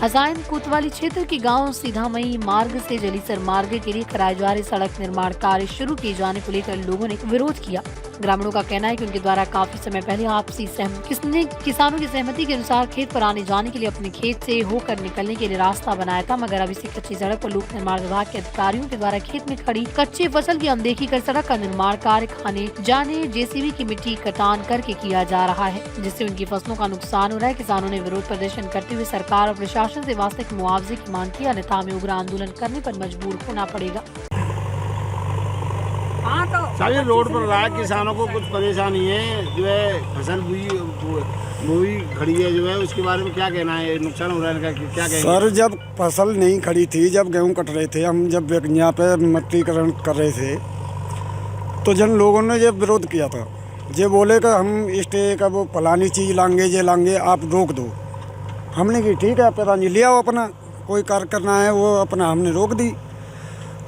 हसाइन कोतवाली क्षेत्र के गांव सीधामई मार्ग से जलीसर मार्ग के लिए कराए जा रहे सड़क निर्माण कार्य शुरू किए जाने को लेकर लोगों ने विरोध किया। ग्रामीणों का कहना है कि उनके द्वारा काफी समय पहले आपसी किसानों की सहमति के अनुसार खेत पर आने जाने के लिए अपने खेत से होकर निकलने के लिए रास्ता बनाया था, मगर अभी से कच्ची सड़क पर लोक निर्माण विभाग के अधिकारियों के द्वारा खेत में खड़ी कच्ची फसल की अनदेखी कर सड़क का निर्माण कार्य खाने जाने जेसीबी की मिट्टी कटान करके किया जा रहा है, जिससे उनकी फसलों का नुकसान हो रहा है। किसानों ने विरोध प्रदर्शन करते हुए सरकार और प्रशासन से वास्तविक मुआवजे की मांग की, अन्यथा हमें उग्र आंदोलन करने पर मजबूर होना पड़ेगा। सभी रोड पर रहा है, किसानों को कुछ परेशानी है, जो है फसल बोई खड़ी है, जो है उसके बारे में क्या कहना है, नुकसान हो रहा है क्या कहेंगे? सर, जब फसल नहीं खड़ी थी, जब गेहूं कट रहे थे, हम जब यहाँ पे मट्टीकरण कर रहे थे, तो जन लोगों ने जब विरोध किया था, ये बोले कि हम स्टे का वो फलानी चीज़ लाएंगे, ये लाएंगे, आप रोक दो। हमने की ठीक है, प्रधान जी ले आओ, अपना कोई कार्य करना है वो अपना, हमने रोक दी।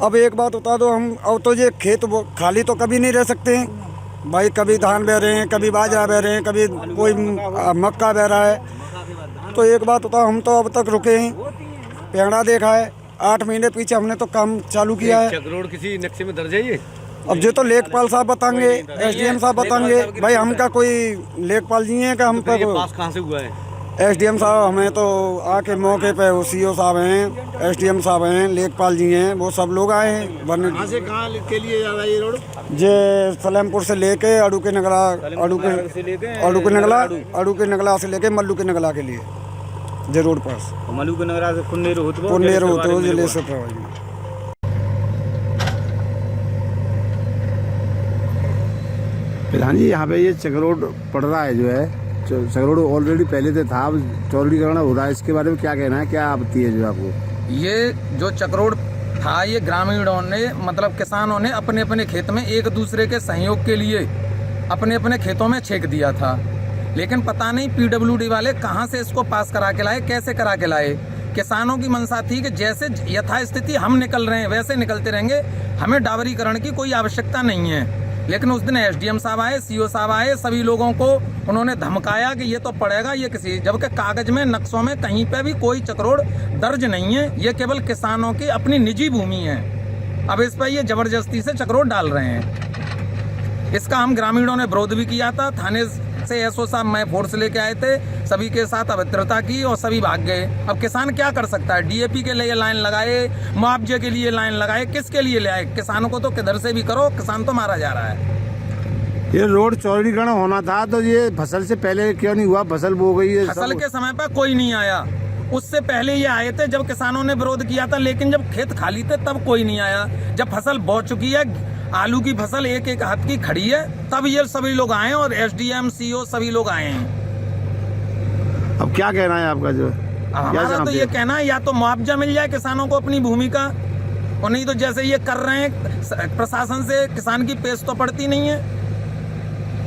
अब एक बात बता दो, हम अब तो ये खेत वो खाली तो कभी नहीं रह सकते हैं भाई, कभी धान बह रहे हैं, कभी बाजरा बह रहे हैं, कभी कोई मक्का बह रहा है। तो एक बात बताओ, हम तो अब तक रुके हैं, पेड़ा देखा है, 8 महीने पीछे हमने तो काम चालू किया है। चक्रोड किसी नक्शे में दर्ज है ये? अब जो तो लेखपाल साहब बताएंगे, एसडीएम साहब बताएंगे भाई, हम का कोई लेखपाल जी हैं कि हम पर पास कहाँ से हुआ है? एसडीएम साहब हमें तो आके मौके पे सीओ साहब हैं, एसडीएम साहब हैं, लेखपाल जी हैं, वो सब लोग आए हैं। कहाँ से कहाँ के लिए जा रहा है ये रोड? जे सलेमपुर से लेके अड़ू के नगला से लेके मल्लू के नगला के लिए जे रोड पास मल्लू के नगला से पुन्नेर होते जिले से प्रभावित। प्रधान जी, यहाँ पे ये चक्रोड पड़ रहा है, जो है चक्रोड ऑलरेडी पहले से था, अब चौड़ीकरण हो रहा है, इसके बारे में क्या कहना है, क्या आपत्ति है जो आपको? ये जो चक्रोड था, ये ग्रामीणों ने मतलब किसानों ने अपने अपने खेत में एक दूसरे के सहयोग के लिए अपने अपने खेतों में छेक दिया था, लेकिन पता नहीं पीडब्ल्यूडी वाले कहाँ से इसको पास करा के लाए, कैसे करा के लाए। किसानों की मंशा थी कि जैसे यथास्थिति हम निकल रहे हैं वैसे निकलते रहेंगे, हमें डावरीकरण की कोई आवश्यकता नहीं है। लेकिन उस दिन एसडीएम साहब आए, सीओ साहब आए, सभी लोगों को उन्होंने धमकाया कि ये तो पड़ेगा, ये किसी, जबकि कागज में नक्शों में कहीं पे भी कोई चक्रोड दर्ज नहीं है, ये केवल किसानों की अपनी निजी भूमि है। अब इस पर ये जबरदस्ती से चक्रोड डाल रहे हैं। इसका हम ग्रामीणों ने विरोध भी किया था, थाने से एसओ साहब मैं फोर्स लेके आए थे, सभी के साथ अभद्रता की और सभी भाग गए। अब किसान क्या कर सकता है? डीएपी के लिए लाइन लगाए, मुआवजे के लिए लाइन लगाए, किसके लिए ले आए? किसानों को तो किधर से भी करो, किसान तो मारा जा रहा है। ये रोड चौड़ीकरण होना था, तो ये फसल से पहले क्यों नहीं हुआ? फसल बो गई है, फसल के समय पर कोई नहीं आया, उससे पहले ये आए थे जब किसानों ने विरोध किया था, लेकिन जब खेत खाली थे तब कोई नहीं आया। जब फसल बो चुकी है, आलू की फसल एक एक हाथ की खड़ी है, तब ये सभी लोग आए और एसडीएम सीओ सभी लोग आए हैं। अब क्या कहना है आपका? जो हमारा तो ये कहना है, या तो मुआवजा मिल जाए किसानों को अपनी भूमि का, और नहीं तो जैसे ये कर रहे हैं प्रशासन से किसान की पेश तो पड़ती नहीं है।